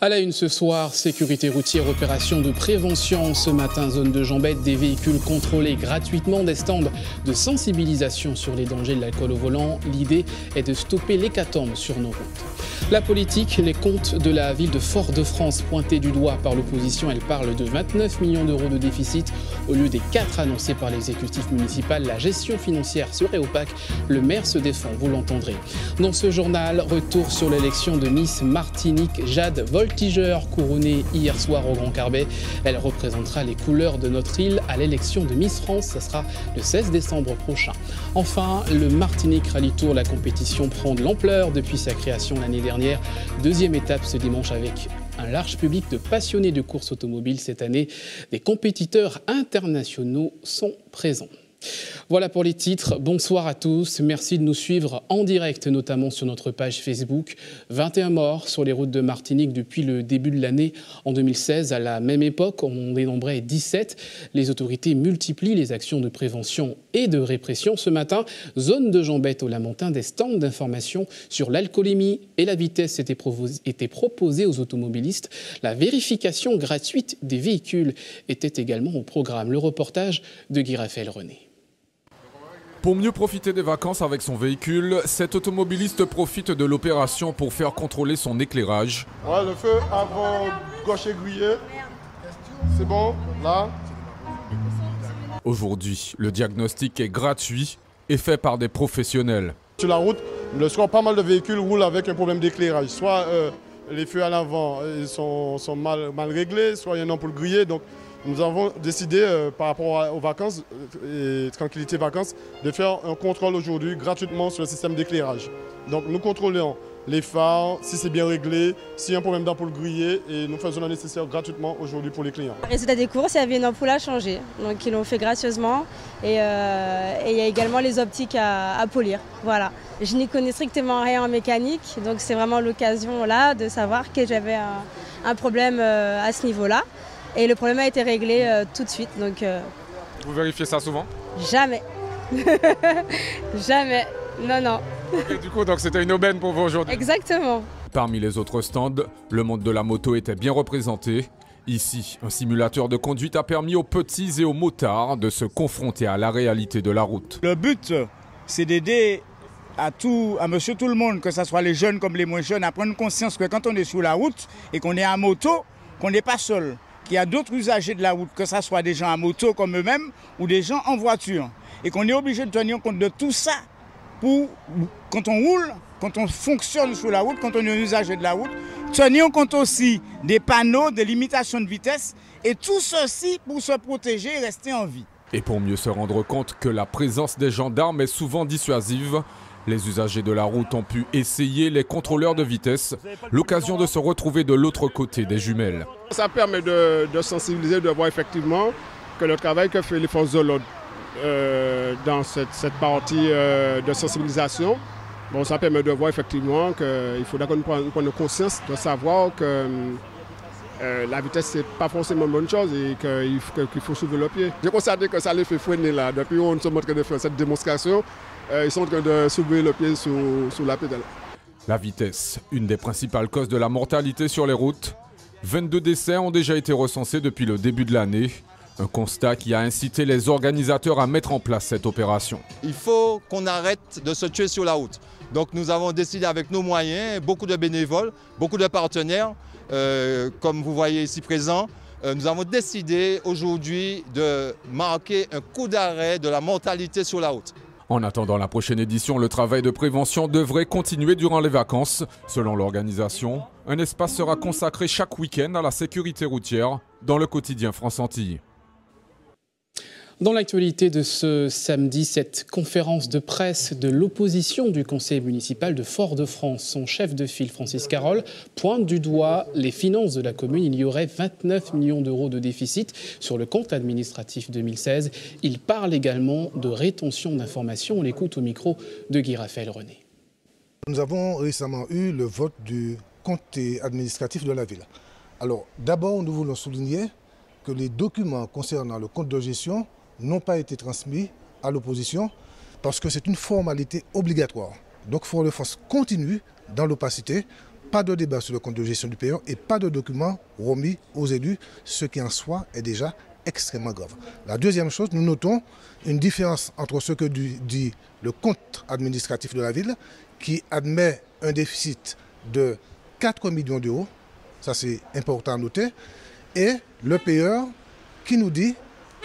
À la une ce soir, sécurité routière, opération de prévention. Ce matin, zone de Jambette, des véhicules contrôlés gratuitement, des stands de sensibilisation sur les dangers de l'alcool au volant. L'idée est de stopper l'hécatombe sur nos routes. La politique, les comptes de la ville de Fort-de-France pointés du doigt par l'opposition. Elle parle de 29 millions d'euros de déficit au lieu des 4 annoncés par l'exécutif municipal. La gestion financière serait opaque. Le maire se défend, vous l'entendrez. Dans ce journal, retour sur l'élection de Miss Martinique. Jade, voltigeur, couronnée hier soir au Grand Carbet. Elle représentera les couleurs de notre île à l'élection de Miss France. Ce sera le 16 décembre prochain. Enfin, le Martinique Rallye Tour, la compétition prend de l'ampleur depuis sa création l'année dernière. Deuxième étape ce dimanche avec un large public de passionnés de course automobile. Cette année, des compétiteurs internationaux sont présents. Voilà pour les titres. Bonsoir à tous. Merci de nous suivre en direct, notamment sur notre page Facebook. 21 morts sur les routes de Martinique depuis le début de l'année. En 2016, à la même époque, on dénombrait 17. Les autorités multiplient les actions de prévention et de répression. Ce matin, zone de Jambette au Lamentin, des stands d'information sur l'alcoolémie et la vitesse étaient proposés aux automobilistes. La vérification gratuite des véhicules était également au programme. Le reportage de Guy Raphaël René. Pour mieux profiter des vacances avec son véhicule, cet automobiliste profite de l'opération pour faire contrôler son éclairage. Ouais, le feu avant gauche aiguillé, c'est bon, là. Aujourd'hui, le diagnostic est gratuit et fait par des professionnels. Sur la route, le soir, pas mal de véhicules roulent avec un problème d'éclairage. Soit les feux à l'avant sont mal réglés, soit il y a une ampoule grillée. Donc, nous avons décidé, par rapport aux vacances et tranquillité vacances, de faire un contrôle aujourd'hui gratuitement sur le système d'éclairage. Donc nous contrôlons les phares, si c'est bien réglé, s'il y a un problème d'ampoule grillée, et nous faisons le nécessaire gratuitement aujourd'hui pour les clients. Résultat des courses, il y avait une ampoule à changer, donc ils l'ont fait gracieusement, et il y a également les optiques à polir. Voilà. Je n'y connais strictement rien en mécanique, donc c'est vraiment l'occasion là de savoir que j'avais un problème à ce niveau-là. Et le problème a été réglé tout de suite. Donc, Vous vérifiez ça souvent? Jamais. Jamais. Non, non. Okay, du coup, donc c'était une aubaine pour vous aujourd'hui? Exactement. Parmi les autres stands, le monde de la moto était bien représenté. Ici, un simulateur de conduite a permis aux petits et aux motards de se confronter à la réalité de la route. Le but, c'est d'aider à monsieur tout le monde, que ce soit les jeunes comme les moins jeunes, à prendre conscience que quand on est sur la route et qu'on est en moto, qu'on n'est pas seul. Qu'il y a d'autres usagers de la route, que ce soit des gens à moto comme eux-mêmes ou des gens en voiture. Et qu'on est obligé de tenir compte de tout ça pour, quand on roule, quand on fonctionne sur la route, quand on est un usager de la route, tenir compte aussi des panneaux de limitation de vitesse et tout ceci pour se protéger et rester en vie. Et pour mieux se rendre compte que la présence des gendarmes est souvent dissuasive, les usagers de la route ont pu essayer les contrôleurs de vitesse, l'occasion de se retrouver de l'autre côté des jumelles. Ça permet de sensibiliser, de voir effectivement que le travail que fait les forces de l'ordre dans cette partie de sensibilisation, bon, ça permet de voir effectivement qu'il faudra qu'on prenne conscience de savoir que la vitesse, c'est pas forcément une bonne chose et qu'il faut soulever le pied. J'ai constaté que ça les fait freiner là. Depuis qu'on se montre de faire cette démonstration, ils sont en train de soulever le pied sur la pédale. La vitesse, une des principales causes de la mortalité sur les routes. 22 décès ont déjà été recensés depuis le début de l'année. Un constat qui a incité les organisateurs à mettre en place cette opération. Il faut qu'on arrête de se tuer sur la route. Donc nous avons décidé avec nos moyens, beaucoup de bénévoles, beaucoup de partenaires, comme vous voyez ici présents, nous avons décidé aujourd'hui de marquer un coup d'arrêt de la mortalité sur la route. En attendant la prochaine édition, le travail de prévention devrait continuer durant les vacances. Selon l'organisation, un espace sera consacré chaque week-end à la sécurité routière dans le quotidien France-Antilles. Dans l'actualité de ce samedi, cette conférence de presse de l'opposition du conseil municipal de Fort-de-France. Son chef de file, Francis Carole, pointe du doigt les finances de la commune. Il y aurait 29 millions d'euros de déficit sur le compte administratif 2016. Il parle également de rétention d'informations. On l'écoute au micro de Guy Raphaël René. Nous avons récemment eu le vote du compte administratif de la ville. Alors, d'abord, nous voulons souligner que les documents concernant le compte de gestion n'ont pas été transmis à l'opposition parce que c'est une formalité obligatoire. Donc Fort-de-France continue dans l'opacité pas de débat sur le compte de gestion du payeur et pas de documents remis aux élus, ce qui en soi est déjà extrêmement grave. La deuxième chose, nous notons une différence entre ce que dit le compte administratif de la ville, qui admet un déficit de 4 millions d'euros, ça c'est important à noter, et le payeur qui nous dit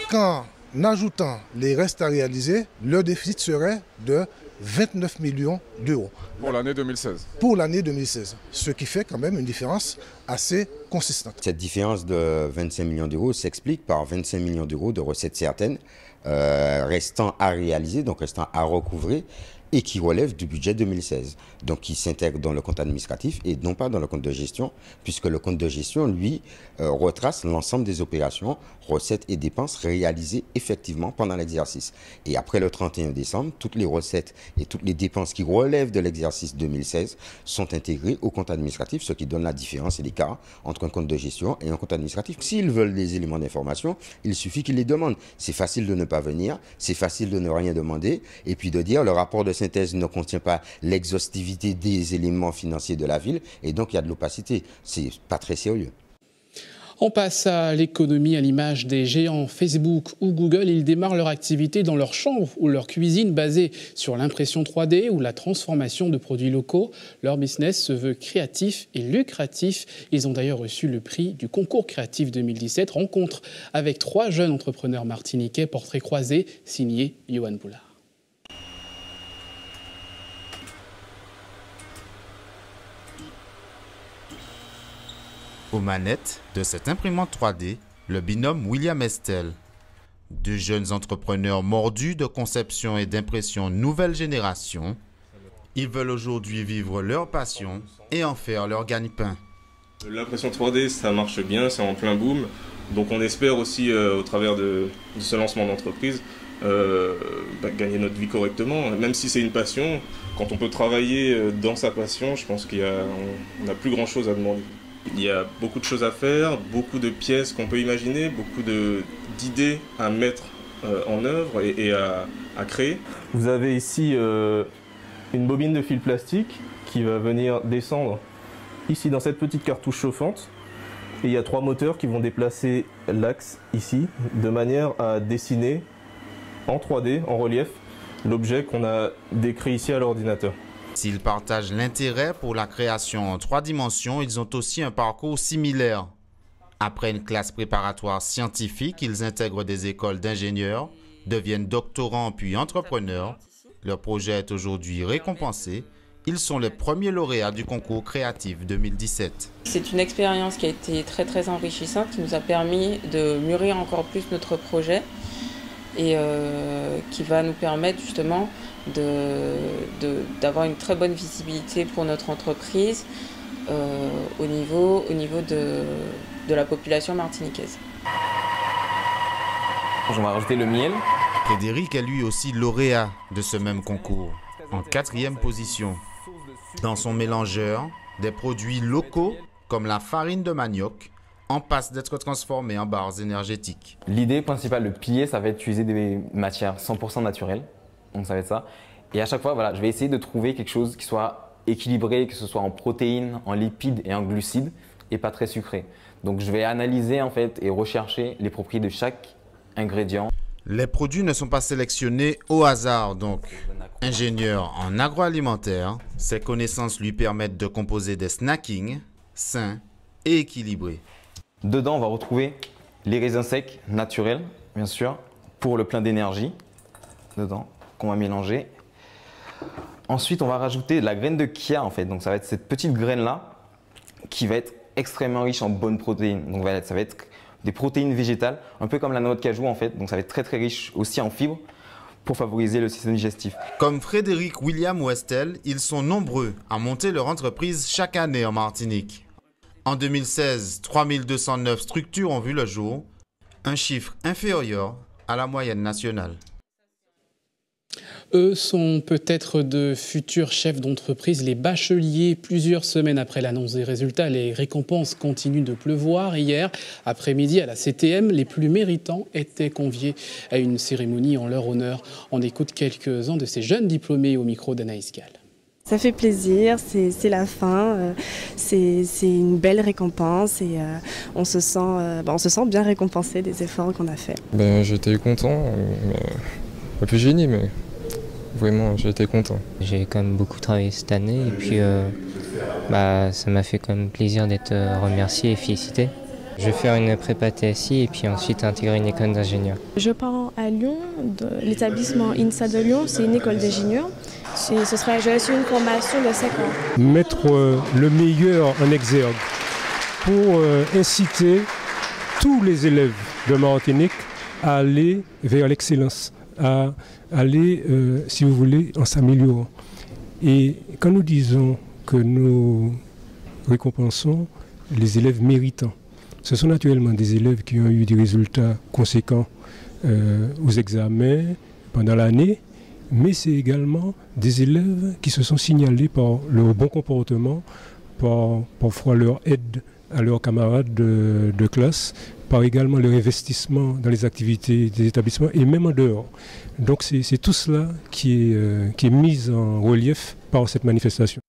qu'en ajoutant les restes à réaliser, le déficit serait de 29 millions d'euros. Pour l'année 2016. Pour l'année 2016, ce qui fait quand même une différence assez consistante. Cette différence de 25 millions d'euros s'explique par 25 millions d'euros de recettes certaines restant à réaliser, donc restant à recouvrer, et qui relèvent du budget 2016, donc qui s'intègre dans le compte administratif et non pas dans le compte de gestion, puisque le compte de gestion, lui, retrace l'ensemble des opérations, recettes et dépenses réalisées effectivement pendant l'exercice. Et après le 31 décembre, toutes les recettes et toutes les dépenses qui relèvent de l'exercice 2016 sont intégrées au compte administratif, ce qui donne la différence et l'écart entre un compte de gestion et un compte administratif. S'ils veulent des éléments d'information, il suffit qu'ils les demandent. C'est facile de ne pas venir, c'est facile de ne rien demander, et puis de dire le rapport de synthèse ne contient pas l'exhaustivité des éléments financiers de la ville, et donc il y a de l'opacité. C'est pas très sérieux. On passe à l'économie, à l'image des géants Facebook ou Google. Ils démarrent leur activité dans leur chambre ou leur cuisine basée sur l'impression 3D ou la transformation de produits locaux. Leur business se veut créatif et lucratif. Ils ont d'ailleurs reçu le prix du concours créatif 2017. Rencontre avec 3 jeunes entrepreneurs martiniquais, portrait croisé, signé Yohan Boulard. Aux manettes de cette imprimante 3D, le binôme William Estel. 2 jeunes entrepreneurs mordus de conception et d'impression nouvelle génération. Ils veulent aujourd'hui vivre leur passion et en faire leur gagne-pain. L'impression 3D, ça marche bien, c'est en plein boom. Donc on espère aussi, au travers de ce lancement d'entreprise, gagner notre vie correctement. Même si c'est une passion, quand on peut travailler dans sa passion, je pense qu'on n'a plus grand-chose à demander. Il y a beaucoup de choses à faire, beaucoup de pièces qu'on peut imaginer, beaucoup d'idées à mettre en œuvre et à créer. Vous avez ici une bobine de fil plastique qui va venir descendre ici dans cette petite cartouche chauffante. Et il y a 3 moteurs qui vont déplacer l'axe ici de manière à dessiner en 3D, en relief, l'objet qu'on a décrit ici à l'ordinateur. S'ils partagent l'intérêt pour la création en 3 dimensions, ils ont aussi un parcours similaire. Après une classe préparatoire scientifique, ils intègrent des écoles d'ingénieurs, deviennent doctorants puis entrepreneurs. Leur projet est aujourd'hui récompensé. Ils sont les premiers lauréats du concours créatif 2017. C'est une expérience qui a été très enrichissante, qui nous a permis de mûrir encore plus notre projet et qui va nous permettre justement d'avoir une très bonne visibilité pour notre entreprise au niveau de la population martiniquaise. On va rajouter le miel. Frédéric est lui aussi lauréat de ce même concours, en 4e position. Dans son mélangeur, des produits locaux comme la farine de manioc en passe d'être transformés en barres énergétiques. L'idée principale, le pilier, ça va être d'utiliser des matières 100% naturelles. Donc ça va être ça. Et à chaque fois, voilà, je vais essayer de trouver quelque chose qui soit équilibré, que ce soit en protéines, en lipides et en glucides, et pas très sucré. Donc je vais analyser en fait et rechercher les propriétés de chaque ingrédient. Les produits ne sont pas sélectionnés au hasard, donc ingénieur en agroalimentaire, ses connaissances lui permettent de composer des snackings sains et équilibrés. Dedans, on va retrouver les raisins secs naturels, bien sûr, pour le plein d'énergie, dedans, qu'on va mélanger. Ensuite, on va rajouter de la graine de chia, en fait. Donc, ça va être cette petite graine-là qui va être extrêmement riche en bonnes protéines. Donc, ça va être des protéines végétales, un peu comme la noix de cajou, en fait. Donc, ça va être très riche aussi en fibres pour favoriser le système digestif. Comme Frédéric, William ou Estel, ils sont nombreux à monter leur entreprise chaque année en Martinique. En 2016, 3209 structures ont vu le jour, un chiffre inférieur à la moyenne nationale. Eux sont peut-être de futurs chefs d'entreprise, les bacheliers. Plusieurs semaines après l'annonce des résultats, les récompenses continuent de pleuvoir. Hier après-midi, à la CTM, les plus méritants étaient conviés à une cérémonie en leur honneur. On écoute quelques-uns de ces jeunes diplômés au micro d'Anaïs Gall. Ça fait plaisir, c'est la fin, c'est une belle récompense et on se sent bien récompensé des efforts qu'on a faits. J'étais content, un peu gêné, mais vraiment j'étais content. J'ai quand même beaucoup travaillé cette année et puis ça m'a fait quand même plaisir d'être remercié et félicité. Je vais faire une prépa TSI et puis ensuite intégrer une école d'ingénieur. Je pars à Lyon, de l'établissement INSA de Lyon, c'est une école d'ingénieur. Je vais suivre une formation de 5 ans. Mettre le meilleur en exergue pour inciter tous les élèves de Martinique à aller vers l'excellence, à aller, si vous voulez, en s'améliorant. Et quand nous disons que nous récompensons les élèves méritants, ce sont naturellement des élèves qui ont eu des résultats conséquents aux examens pendant l'année, mais c'est également des élèves qui se sont signalés par leur bon comportement, par parfois leur aide à leurs camarades de classe, par également leur investissement dans les activités des établissements et même en dehors. Donc c'est tout cela qui est mis en relief par cette manifestation.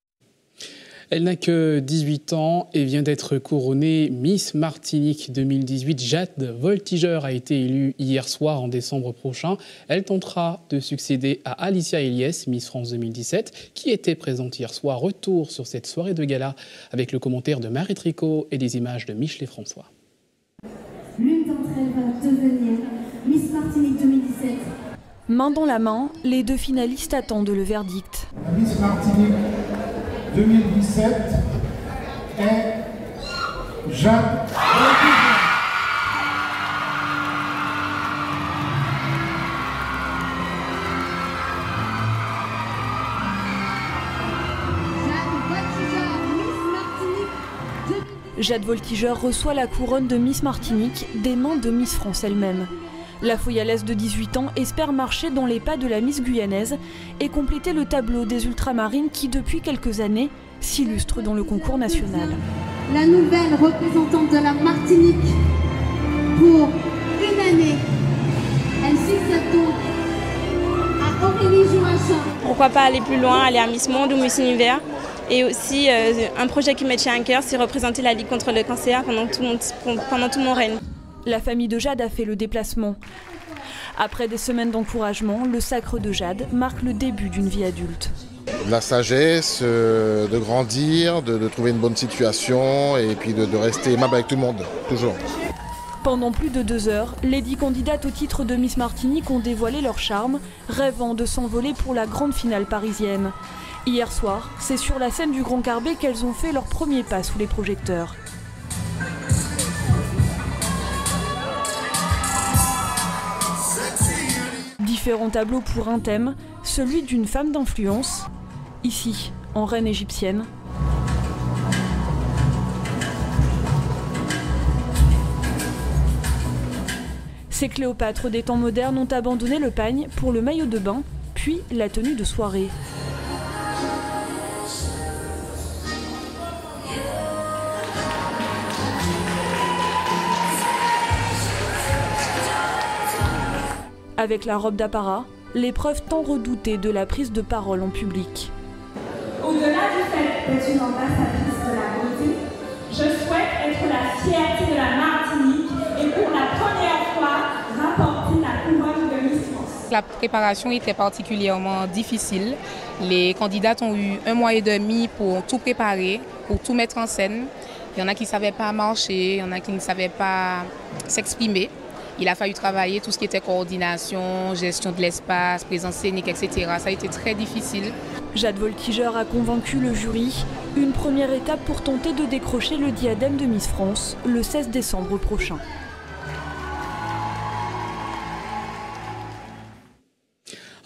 Elle n'a que 18 ans et vient d'être couronnée Miss Martinique 2018. Jade Voltiger a été élue hier soir en décembre prochain. Elle tentera de succéder à Alicia Eliès, Miss France 2017, qui était présente hier soir. Retour sur cette soirée de gala avec le commentaire de Marie Tricot et des images de Michelet François. L'une d'entre elles va devenir Miss Martinique 2017. Main dans la main, les deux finalistes attendent le verdict. La Miss Martinique 2017 est Jade Voltiger. Jade Voltiger reçoit la couronne de Miss Martinique des mains de Miss France elle-même. La Foyalaise de 18 ans espère marcher dans les pas de la Miss Guyanaise et compléter le tableau des ultramarines qui, depuis quelques années, s'illustrent dans le concours national. La nouvelle représentante de la Martinique pour une année. Elle succède donc à Aurélie Joachim. Pourquoi pas aller plus loin, aller à Miss Monde ou Miss Univers. Et aussi, un projet qui me tient à cœur, c'est représenter la Ligue contre le cancer pendant tout mon règne. La famille de Jade a fait le déplacement. Après des semaines d'encouragement, le sacre de Jade marque le début d'une vie adulte. La sagesse, de grandir, de trouver une bonne situation et puis de rester aimable avec tout le monde, toujours. Pendant plus de 2 heures, les 10 candidates au titre de Miss Martinique ont dévoilé leur charme, rêvant de s'envoler pour la grande finale parisienne. Hier soir, c'est sur la scène du Grand Carbet qu'elles ont fait leur premier pas sous les projecteurs. Différents tableaux pour un thème, celui d'une femme d'influence, ici, en reine égyptienne. Ces Cléopâtres des temps modernes ont abandonné le pagne pour le maillot de bain, puis la tenue de soirée. Avec la robe d'apparat, l'épreuve tant redoutée de la prise de parole en public. Au-delà du fait d'être une ambassadrice de la beauté, je souhaite être la fierté de la Martinique et pour la première fois rapporter la couronne de Miss France. La préparation était particulièrement difficile. Les candidates ont eu 1 mois et demi pour tout préparer, pour tout mettre en scène. Il y en a qui ne savaient pas marcher, il y en a qui ne savaient pas s'exprimer. Il a fallu travailler tout ce qui était coordination, gestion de l'espace, présence scénique, etc. Ça a été très difficile. Jade Voltiger a convaincu le jury. Une première étape pour tenter de décrocher le diadème de Miss France le 16 décembre prochain.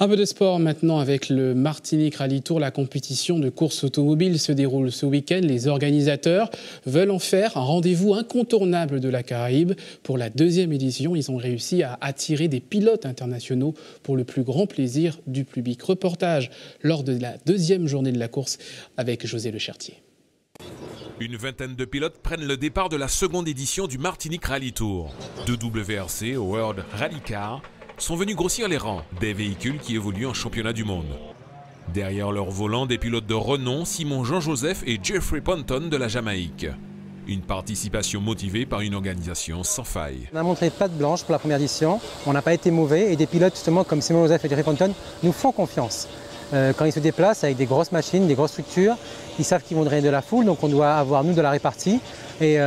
Un peu de sport maintenant avec le Martinique Rally Tour. La compétition de course automobile se déroule ce week-end. Les organisateurs veulent en faire un rendez-vous incontournable de la Caraïbe. Pour la 2e édition, ils ont réussi à attirer des pilotes internationaux pour le plus grand plaisir du public. Reportage lors de la 2e journée de la course avec José Le Chertier. Une vingtaine de pilotes prennent le départ de la 2e édition du Martinique Rally Tour. De WRC au World Rally Car sont venus grossir les rangs des véhicules qui évoluent en championnat du monde. Derrière leur volant, des pilotes de renom, Simon Jean-Joseph et Jeffrey Ponton de la Jamaïque. Une participation motivée par une organisation sans faille. On a montré patte blanche pour la première édition, on n'a pas été mauvais et des pilotes justement comme Simon Joseph et Jeffrey Ponton nous font confiance. Quand ils se déplacent avec des grosses machines, des grosses structures, ils savent qu'ils vont drainer de la foule, donc on doit avoir nous de la répartie. Et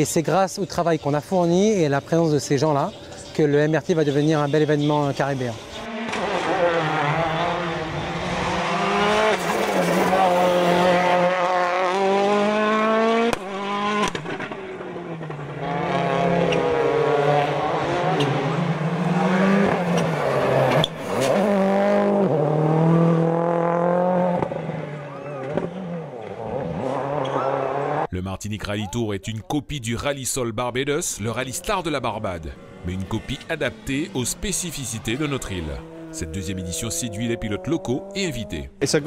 c'est grâce au travail qu'on a fourni et à la présence de ces gens-là que le MRT va devenir un bel événement caribéen. Le Martinique Rally Tour est une copie du Rally Sol Barbados, le rallye star de la Barbade, mais une copie adaptée aux spécificités de notre île. Cette deuxième édition séduit les pilotes locaux et invités. C'est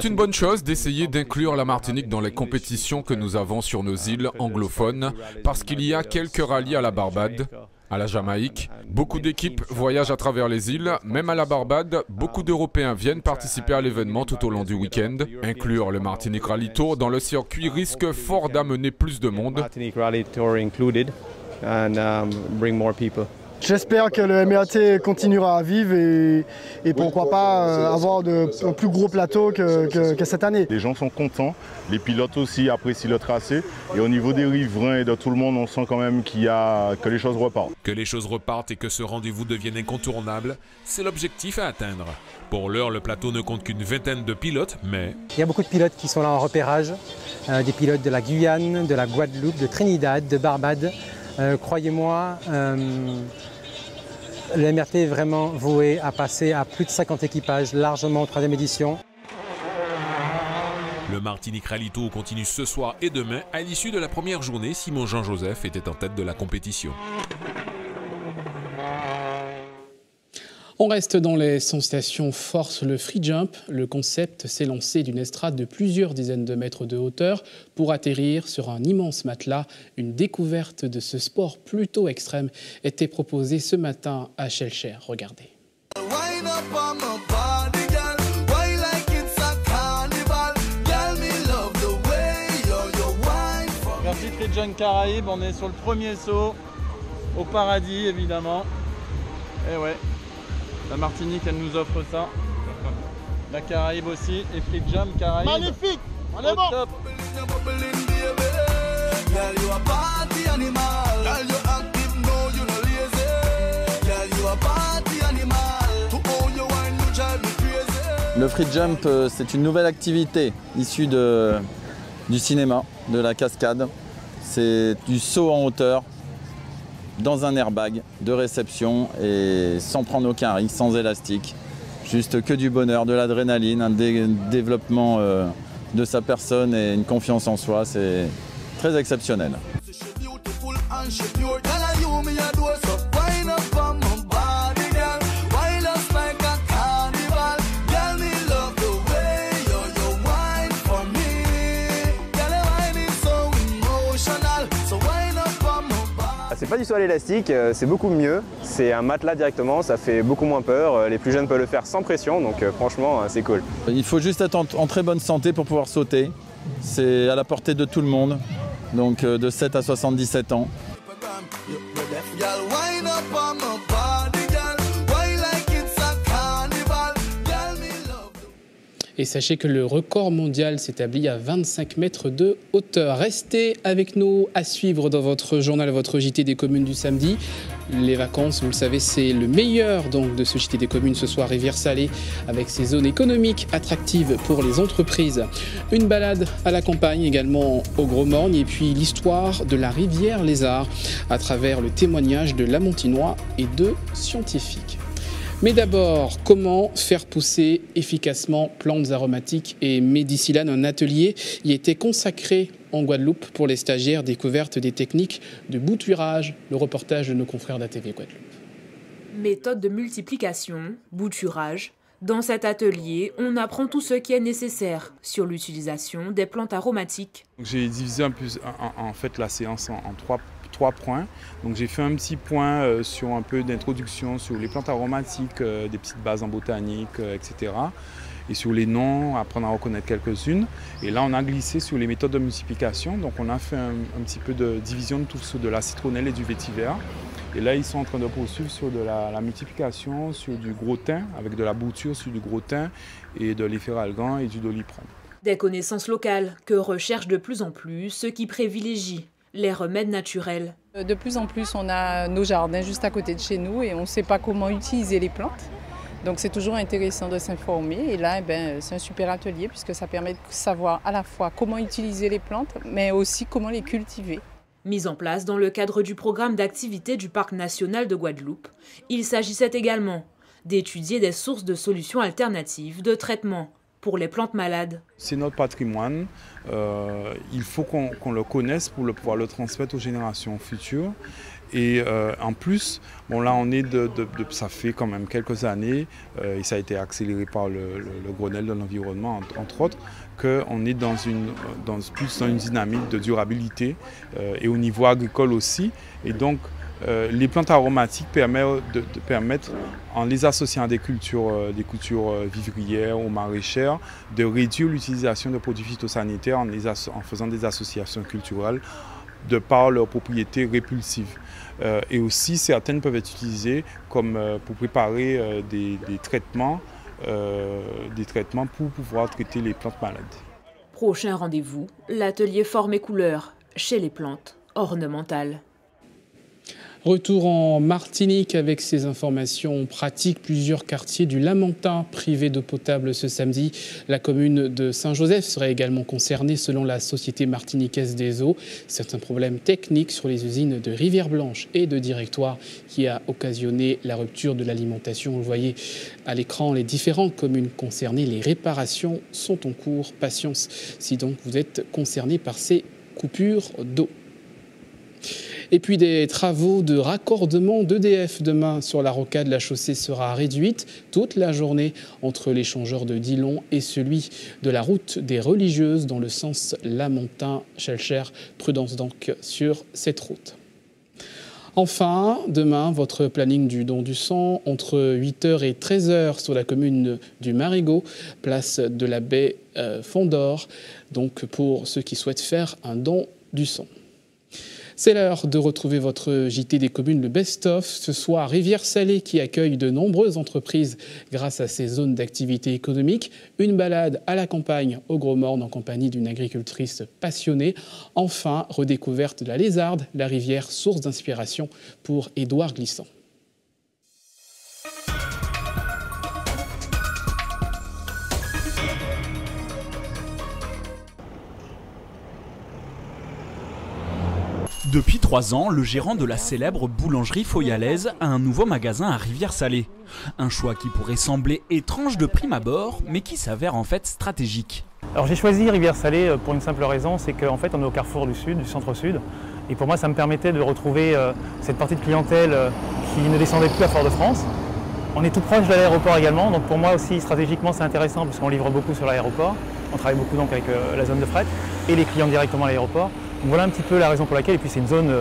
une bonne chose d'essayer d'inclure la Martinique dans les compétitions que nous avons sur nos îles anglophones, parce qu'il y a quelques rallyes à la Barbade, à la Jamaïque. Beaucoup d'équipes voyagent à travers les îles, même à la Barbade, beaucoup d'Européens viennent participer à l'événement tout au long du week-end. Inclure le Martinique Rally Tour dans le circuit risque fort d'amener plus de monde. J'espère que le MRT continuera à vivre et pourquoi pas avoir un plus gros plateau que cette année. Les gens sont contents, les pilotes aussi apprécient le tracé et au niveau des riverains et de tout le monde, on sent quand même que les choses repartent. Que les choses repartent et que ce rendez-vous devienne incontournable, c'est l'objectif à atteindre. Pour l'heure, le plateau ne compte qu'une vingtaine de pilotes, mais... Il y a beaucoup de pilotes qui sont là en repérage, des pilotes de la Guyane, de la Guadeloupe, de Trinidad, de Barbade. Croyez-moi, le MRT est vraiment voué à passer à plus de 50 équipages, largement en troisième édition. Le Martinique Rally Tour continue ce soir et demain. À l'issue de la première journée, Simon Jean-Joseph était en tête de la compétition. On reste dans les sensations force le free jump. Le concept s'est lancé d'une estrade de plusieurs dizaines de mètres de hauteur pour atterrir sur un immense matelas. Une découverte de ce sport plutôt extrême était proposée ce matin à Shellcher. Regardez. Merci Free Jump Caraïbes, on est sur le premier saut au paradis évidemment. Et ouais. La Martinique, elle nous offre ça. La Caraïbe aussi. Et Free Jump Caraïbes. Magnifique! On est bon! Top. Le Free Jump, c'est une nouvelle activité issue du cinéma, de la cascade. C'est du saut en hauteur, dans un airbag de réception et sans prendre aucun risque, sans élastique. Juste que du bonheur, de l'adrénaline, un développement de sa personne et une confiance en soi, c'est très exceptionnel. C'est pas du saut à l'élastique, c'est beaucoup mieux. C'est un matelas directement, ça fait beaucoup moins peur. Les plus jeunes peuvent le faire sans pression, donc franchement, c'est cool. Il faut juste être en très bonne santé pour pouvoir sauter. C'est à la portée de tout le monde, donc de 7 à 77 ans. Et sachez que le record mondial s'établit à 25 mètres de hauteur. Restez avec nous à suivre dans votre journal, votre JT des communes du samedi. Les vacances, vous le savez, c'est le meilleur donc, de ce JT des communes ce soir, Rivière-Salée, avec ses zones économiques attractives pour les entreprises. Une balade à la campagne également au Gros-Morgne et puis l'histoire de la rivière Lézard à travers le témoignage de Lamontinois et de scientifiques. Mais d'abord, comment faire pousser efficacement plantes aromatiques et médicillane? Un atelier y était consacré en Guadeloupe pour les stagiaires, découverte des techniques de bouturage. Le reportage de nos confrères d'ATV Guadeloupe. Méthode de multiplication, bouturage, Dans cet atelier, on apprend tout ce qui est nécessaire sur l'utilisation des plantes aromatiques. J'ai divisé en fait la séance en trois points. Donc j'ai fait un petit point sur un peu d'introduction sur les plantes aromatiques, des petites bases en botanique, etc. Et sur les noms, apprendre à reconnaître quelques-unes. Et là, on a glissé sur les méthodes de multiplication. Donc on a fait un petit peu de division de tout sur de la citronnelle et du vétiver. Et là, ils sont en train de poursuivre sur de la multiplication, sur du gros thym, avec de la bouture sur du gros thym et de l'efferalgan et du doliprane. Des connaissances locales que recherchent de plus en plus ceux qui privilégient les remèdes naturels. De plus en plus, on a nos jardins juste à côté de chez nous et on ne sait pas comment utiliser les plantes. Donc c'est toujours intéressant de s'informer. Et là, c'est un super atelier puisque ça permet de savoir à la fois comment utiliser les plantes, mais aussi comment les cultiver. Mise en place dans le cadre du programme d'activité du Parc national de Guadeloupe, il s'agissait également d'étudier des sources de solutions alternatives de traitement pour les plantes malades. C'est notre patrimoine, il faut qu'on le connaisse pour pouvoir le transmettre aux générations futures. Et en plus, bon là on est ça fait quand même quelques années, et ça a été accéléré par le Grenelle de l'environnement entre autres, qu'on est plus dans une dynamique de durabilité et au niveau agricole aussi. Et donc les plantes aromatiques permettent, en les associant à des cultures vivrières ou maraîchères, de réduire l'utilisation de produits phytosanitaires en faisant des associations culturelles de par leurs propriétés répulsives. Et aussi, certaines peuvent être utilisées comme pour préparer des traitements pour pouvoir traiter les plantes malades. Prochain rendez-vous, l'atelier forme et couleurs chez les plantes ornementales. Retour en Martinique avec ces informations pratiques. Plusieurs quartiers du Lamentin privés d'eau potable ce samedi. La commune de Saint-Joseph serait également concernée selon la Société martiniquaise des eaux. Certains problèmes techniques sur les usines de Rivière-Blanche et de Directoire qui a occasionné la rupture de l'alimentation. Vous voyez à l'écran les différentes communes concernées. Les réparations sont en cours. Patience si donc vous êtes concerné par ces coupures d'eau. Et puis des travaux de raccordement d'EDF demain sur la rocade. La chaussée sera réduite toute la journée entre l'échangeur de Dillon et celui de la route des religieuses dans le sens Lamentin-Chelcher. Prudence donc sur cette route. Enfin, demain, votre planning du don du sang entre 8h et 13h sur la commune du Marigot, place de la baie Fond-d'Or, donc pour ceux qui souhaitent faire un don du sang. C'est l'heure de retrouver votre JT des communes, le best-of. Ce soir, Rivière-Salée qui accueille de nombreuses entreprises grâce à ses zones d'activité économique. Une balade à la campagne au Gros-Morne en compagnie d'une agricultrice passionnée. Enfin, redécouverte de la Lézarde, la rivière source d'inspiration pour Édouard Glissant. Depuis 3 ans, le gérant de la célèbre boulangerie Foyalaise a un nouveau magasin à Rivière-Salée. Un choix qui pourrait sembler étrange de prime abord, mais qui s'avère en fait stratégique. Alors j'ai choisi Rivière-Salée pour une simple raison, c'est qu'en fait on est au carrefour du sud, du centre-sud. Et pour moi ça me permettait de retrouver cette partie de clientèle qui ne descendait plus à Fort-de-France. On est tout proche de l'aéroport également, donc pour moi aussi stratégiquement c'est intéressant parce qu'on livre beaucoup sur l'aéroport. On travaille beaucoup donc avec la zone de fret et les clients directement à l'aéroport. Donc voilà un petit peu la raison pour laquelle, et puis c'est une zone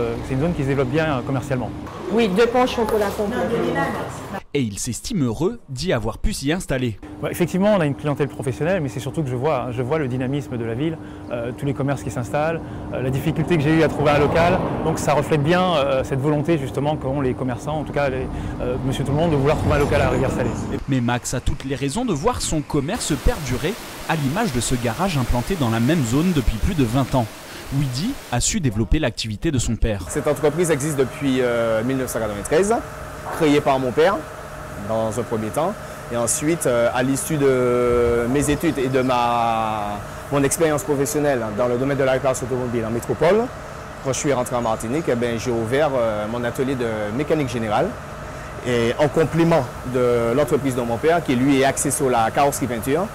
qui se développe bien commercialement. Oui, 2 penchons pour la complète. Et il s'estime heureux d'y avoir pu s'y installer. Ouais, effectivement, on a une clientèle professionnelle, mais c'est surtout que je vois le dynamisme de la ville, tous les commerces qui s'installent, la difficulté que j'ai eu à trouver un local. Donc ça reflète bien cette volonté justement qu'ont les commerçants, en tout cas monsieur tout le monde, de vouloir trouver un local à Rivière-Salée. Mais Max a toutes les raisons de voir son commerce perdurer, à l'image de ce garage implanté dans la même zone depuis plus de 20 ans. Widi a su développer l'activité de son père. Cette entreprise existe depuis 1993, créée par mon père dans un premier temps. Et ensuite, à l'issue de mes études et de mon expérience professionnelle dans le domaine de la réparation automobile en métropole, quand je suis rentré en Martinique, j'ai ouvert mon atelier de mécanique générale. Et en complément de l'entreprise de mon père, qui lui est axé sur la carrosserie peinture.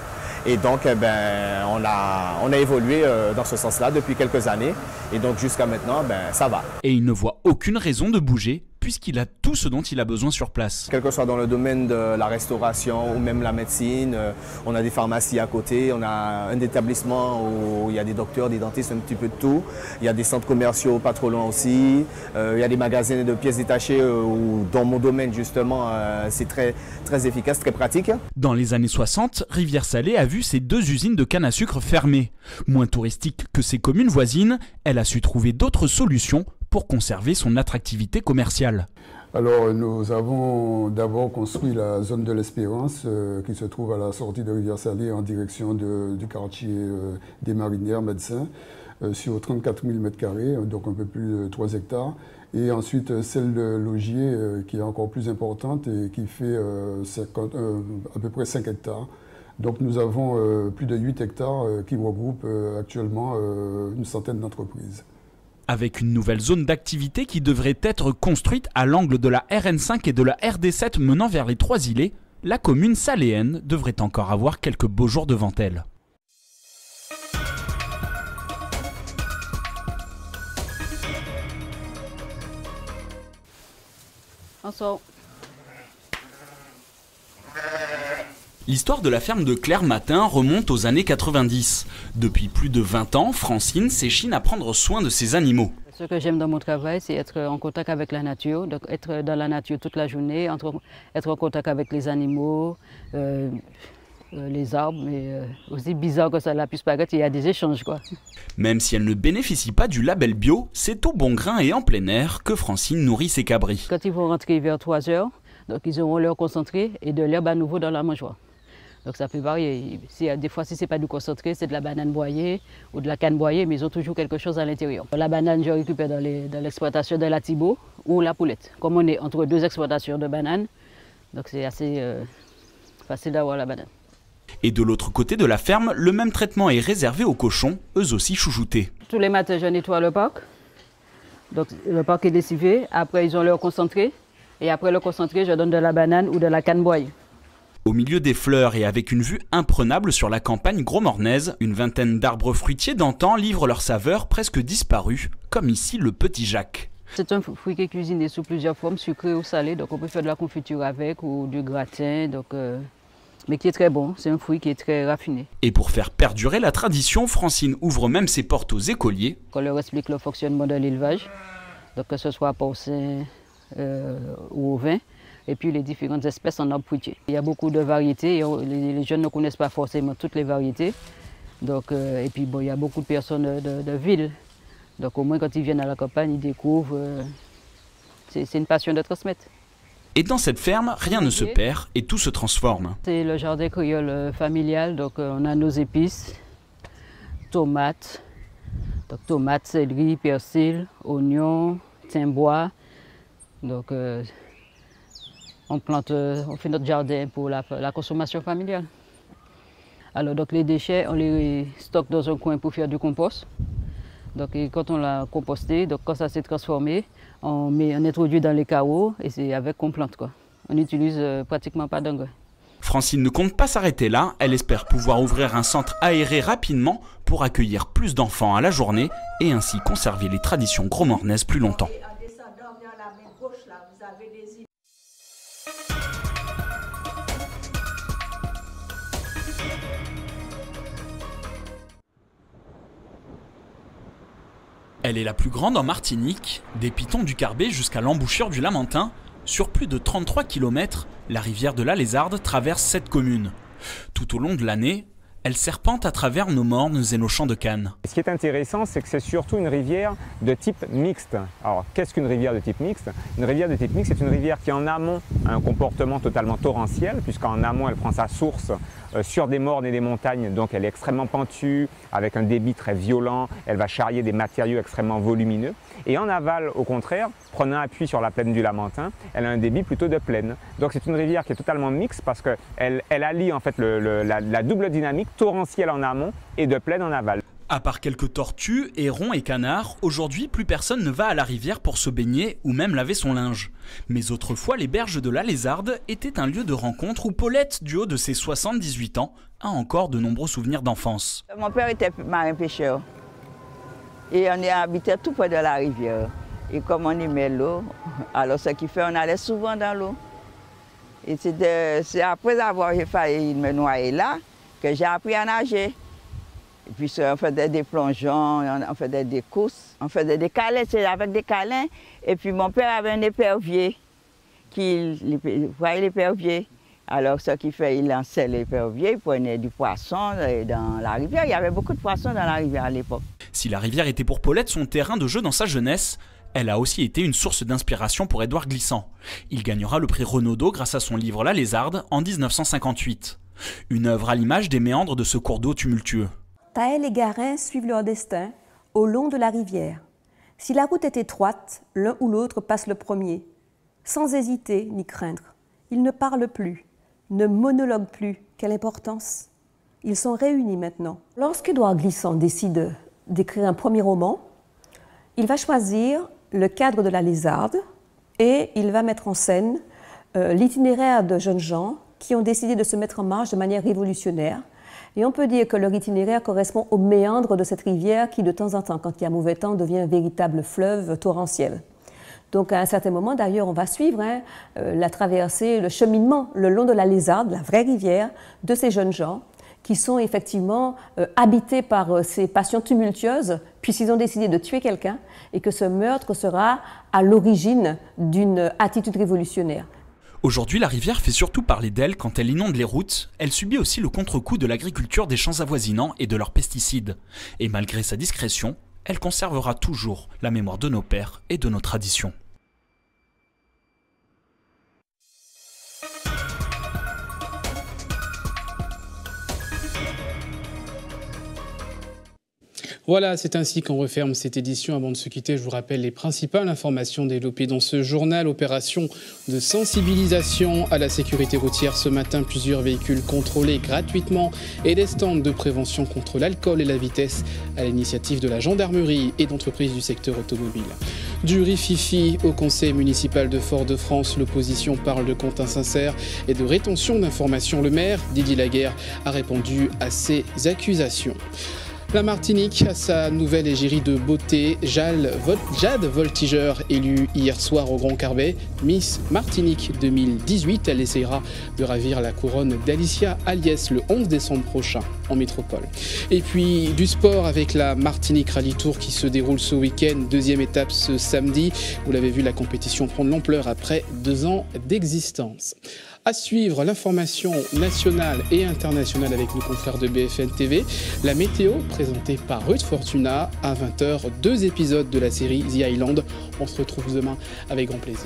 Et donc, on a évolué dans ce sens-là depuis quelques années. Et donc, jusqu'à maintenant, ça va. Et il ne voit aucune raison de bouger, puisqu'il a tout ce dont il a besoin sur place. Quel que soit dans le domaine de la restauration ou même la médecine, on a des pharmacies à côté, on a un établissement où il y a des docteurs, des dentistes, un petit peu de tout. Il y a des centres commerciaux pas trop loin aussi. Il y a des magasins de pièces détachées où dans mon domaine justement c'est très efficace, très pratique. Dans les années 60, Rivière-Salée a vu ses 2 usines de canne à sucre fermer. Moins touristique que ses communes voisines, elle a su trouver d'autres solutions pour conserver son attractivité commerciale. Alors nous avons d'abord construit la zone de l'Espérance qui se trouve à la sortie de Rivière-Salée en direction du quartier des Marinières médecins sur 34 000 m², donc un peu plus de 3 hectares. Et ensuite celle de Logier qui est encore plus importante et qui fait à peu près 5 hectares. Donc nous avons plus de 8 hectares qui regroupent actuellement une centaine d'entreprises. Avec une nouvelle zone d'activité qui devrait être construite à l'angle de la RN5 et de la RD7 menant vers les 3 îlets, la commune saléenne devrait encore avoir quelques beaux jours devant elle. L'histoire de la ferme de Claire-Matin remonte aux années 90. Depuis plus de 20 ans, Francine s'échine à prendre soin de ses animaux. Ce que j'aime dans mon travail, c'est être en contact avec la nature, donc être dans la nature toute la journée, être en contact avec les animaux, les arbres, mais aussi bizarre que ça puisse paraître, il y a des échanges, quoi. Même si elle ne bénéficie pas du label bio, c'est au bon grain et en plein air que Francine nourrit ses cabris. Quand ils vont rentrer vers 3 h, donc ils auront l'heure concentrée et de l'herbe à nouveau dans la mangeoire. Donc ça peut varier. Des fois, si ce n'est pas du concentré, c'est de la banane broyée ou de la canne broyée, mais ils ont toujours quelque chose à l'intérieur. La banane, je récupère dans l'exploitation de la Thibault ou la Poulette. Comme on est entre 2 exploitations de bananes, donc c'est assez facile d'avoir la banane. Et de l'autre côté de la ferme, le même traitement est réservé aux cochons, eux aussi chouchoutés. Tous les matins, je nettoie le parc. Donc le parc est lessivé. Après, ils ont leur concentré. Et après le concentré, je donne de la banane ou de la canne broyée. Au milieu des fleurs et avec une vue imprenable sur la campagne grosmornaise, une vingtaine d'arbres fruitiers d'antan livrent leur saveur presque disparue, comme ici le petit Jacques. C'est un fruit qui est cuisiné sous plusieurs formes, sucré ou salé, donc on peut faire de la confiture avec ou du gratin, mais qui est très bon, c'est un fruit qui est très raffiné. Et pour faire perdurer la tradition, Francine ouvre même ses portes aux écoliers. On leur explique le fonctionnement de l'élevage, donc que ce soit porcin ou ovin. Et puis les différentes espèces en arbre fruitier. Il y a beaucoup de variétés, les jeunes ne connaissent pas forcément toutes les variétés. Donc, et puis bon, il y a beaucoup de personnes de ville. Donc au moins quand ils viennent à la campagne, ils découvrent. C'est une passion de transmettre. Et dans cette ferme, rien ne se perd et tout se transforme. C'est le jardin créole familial, donc on a nos épices, tomates, céleri, persil, oignons, thym bois. Donc, on fait notre jardin pour la consommation familiale. Alors donc les déchets, on les stocke dans un coin pour faire du compost. Donc quand on l'a composté, donc quand ça s'est transformé, on introduit dans les carots et c'est avec qu'on plante, quoi. On n'utilise pratiquement pas d'engrais. Francine ne compte pas s'arrêter là, elle espère pouvoir ouvrir un centre aéré rapidement pour accueillir plus d'enfants à la journée et ainsi conserver les traditions grosmornaises plus longtemps. Elle est la plus grande en Martinique, des Pitons du Carbet jusqu'à l'embouchure du Lamentin. Sur plus de 33 km, la rivière de la Lézarde traverse cette commune. Tout au long de l'année, elle serpente à travers nos mornes et nos champs de canne. Ce qui est intéressant, c'est que c'est surtout une rivière de type mixte. Alors, qu'est-ce qu'une rivière de type mixte? Une rivière de type mixte, c'est une rivière qui en amont a un comportement totalement torrentiel, puisqu'en amont, elle prend sa source sur des mornes et des montagnes, donc elle est extrêmement pentue, avec un débit très violent, elle va charrier des matériaux extrêmement volumineux. Et en aval, au contraire, prenant appui sur la plaine du Lamentin, elle a un débit plutôt de plaine. Donc c'est une rivière qui est totalement mixte parce qu'elle allie en fait la double dynamique torrentielle en amont et de plaine en aval. À part quelques tortues, hérons et canards, aujourd'hui plus personne ne va à la rivière pour se baigner ou même laver son linge. Mais autrefois, les berges de la Lézarde étaient un lieu de rencontre où Paulette, du haut de ses 78 ans, a encore de nombreux souvenirs d'enfance. Mon père était marin-pêcheur et on est habité tout près de la rivière. Et comme on aimait l'eau, alors ce qui fait on allait souvent dans l'eau. Et c'est après avoir failli me noyer là que j'ai appris à nager. Et puis on faisait des plongeons, on faisait des courses, on faisait des câlins, c'est avec des câlins. Et puis mon père avait un épervier, vous voyez l'épervier? Alors ce qui fait, il lançait l'épervier, il prenait du poisson dans la rivière. Il y avait beaucoup de poissons dans la rivière à l'époque. Si la rivière était pour Paulette son terrain de jeu dans sa jeunesse, elle a aussi été une source d'inspiration pour Édouard Glissant. Il gagnera le prix Renaudot grâce à son livre La Lézarde en 1958. Une œuvre à l'image des méandres de ce cours d'eau tumultueux. Taël et Garin suivent leur destin au long de la rivière. Si la route est étroite, l'un ou l'autre passe le premier, sans hésiter ni craindre. Ils ne parlent plus, ne monologuent plus. Quelle importance! Ils sont réunis maintenant. Lorsqu'Édouard Glissant décide d'écrire un premier roman, il va choisir le cadre de La Lézarde et il va mettre en scène l'itinéraire de jeunes gens qui ont décidé de se mettre en marche de manière révolutionnaire. Et on peut dire que leur itinéraire correspond aux méandres de cette rivière qui, de temps en temps, quand il y a mauvais temps, devient un véritable fleuve torrentiel. Donc à un certain moment, d'ailleurs, on va suivre la traversée, le cheminement le long de la Lézarde, la vraie rivière, de ces jeunes gens qui sont effectivement habités par ces passions tumultueuses, puisqu'ils ont décidé de tuer quelqu'un et que ce meurtre sera à l'origine d'une attitude révolutionnaire. Aujourd'hui, la rivière fait surtout parler d'elle quand elle inonde les routes. Elle subit aussi le contre-coup de l'agriculture des champs avoisinants et de leurs pesticides. Et malgré sa discrétion, elle conservera toujours la mémoire de nos pères et de nos traditions. Voilà, c'est ainsi qu'on referme cette édition. Avant de se quitter, je vous rappelle les principales informations développées dans ce journal. Opération de sensibilisation à la sécurité routière. Ce matin, plusieurs véhicules contrôlés gratuitement et des stands de prévention contre l'alcool et la vitesse à l'initiative de la gendarmerie et d'entreprises du secteur automobile. Du rififi au conseil municipal de Fort-de-France, l'opposition parle de comptes insincères et de rétention d'informations. Le maire, Didier Laguerre, a répondu à ces accusations. La Martinique a sa nouvelle égérie de beauté, Jade Voltiger, élue hier soir au Grand Carbet, Miss Martinique 2018. Elle essayera de ravir la couronne d'Alicia Aliès le 11 décembre prochain en métropole. Et puis du sport avec la Martinique Rallye Tour qui se déroule ce week-end. Deuxième étape ce samedi. Vous l'avez vu, la compétition prend de l'ampleur après 2 ans d'existence. À suivre, l'information nationale et internationale avec nos confrères de BFM TV. La météo présentée par Ruth Fortuna à 20h. 2 épisodes de la série The Island. On se retrouve demain avec grand plaisir.